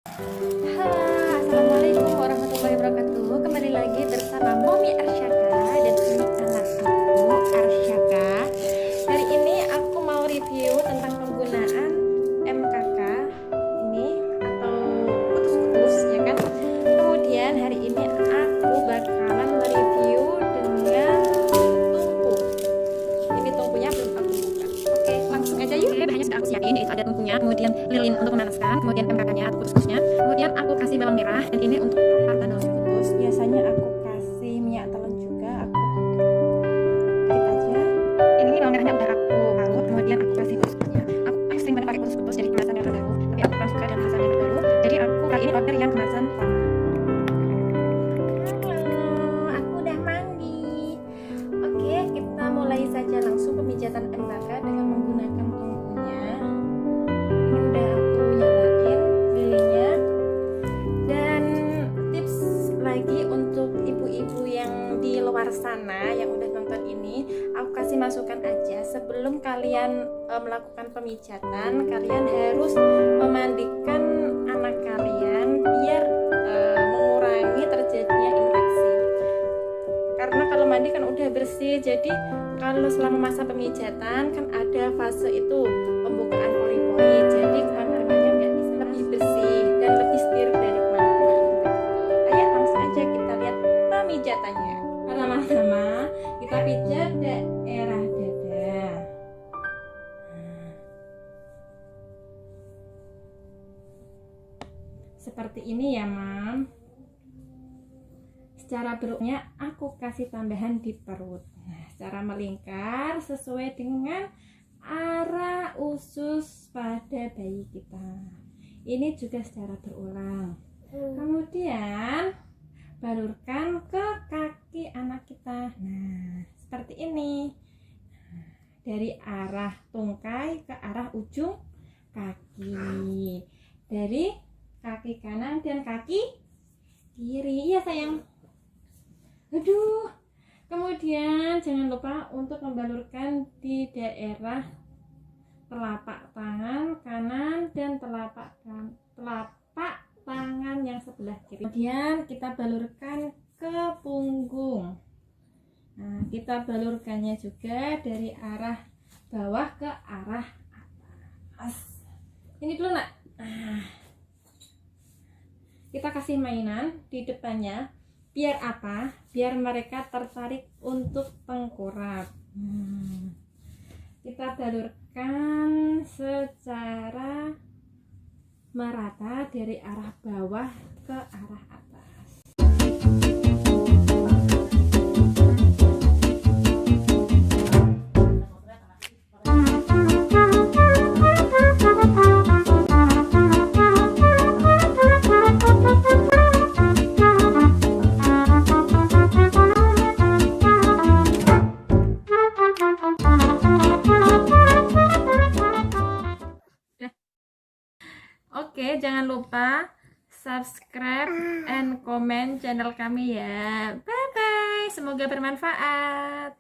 Halo, assalamualaikum warahmatullahi wabarakatuh. Kembali lagi bersama Momi Arsyaka dan ini anak aku Arsyaka. Hari ini aku mau review tentang penggunaan MKK ini atau kutus-kutus ya kan. Kemudian hari ini aku bakalan mereview dengan tungku. Ini tungkunya belum aku buka. Oke, langsung aja yuk. Bahannya sudah aku siapin, yaitu ada tungkunya, kemudian lilin untuk memanaskan, kemudian MKK-nya atau kutus-kutusnya. Kemudian aku kasih bawang merah dan ini untuk parutan kutus. Biasanya aku kasih minyak telon juga, aku dikit aja. Ini bawang merahnya udah aku parut, kemudian aku kasih kutus-kutusnya. Aku sering banget pakai kutus-kutus jadi kemasan yang terbaru, tapi aku kurang suka dengan kemasan yang terbaru. Jadi aku kali ini order yang kemasan lama. Halo, aku udah mandi. Oke, kita mulai saja langsung pemijatan MKK dengan menggunakan tungkunya. Ini udah aku nyalain lilinnya. Dan tips lagi untuk ibu-ibu yang di luar sana yang udah nonton ini, aku kasih masukan aja sebelum kalian melakukan pemijatan, kalian harus memandikan anak kalian biar mengurangi terjadinya infeksi. Karena kalau mandi kan udah bersih, jadi kalau selama masa pemijatan kan ada fase itu pembukaan pori-pori, jadi kandungannya nggak bisa lebih bersih dan lebih steril dari kemarin. Ayo langsung aja kita lihat pemijatannya. Pertama-tama kita pijat daerah dada. Seperti ini ya, Mam. Secara beruknya aku kasih tambahan di perut. Nah, secara melingkar sesuai dengan arah usus pada bayi kita. Ini juga secara berulang. Kemudian balurkan ke kaki anak kita. Nah, seperti ini. Dari arah tungkai ke arah ujung kaki. Dari kaki kanan dan kaki kiri. Iya sayang. Aduh. Kemudian jangan lupa untuk membalurkan di daerah telapak tangan kanan dan telapak tangan yang sebelah kiri. Kemudian kita balurkan ke punggung. Nah, kita balurkannya juga dari arah bawah ke arah atas. Ini dulu nak. Kita kasih mainan di depannya. Biar apa? Biar mereka tertarik untuk tengkurap. Kita balurkan secara merata dari arah bawah ke arah atas. Oke, jangan lupa subscribe and comment channel kami ya. Bye bye. Semoga bermanfaat.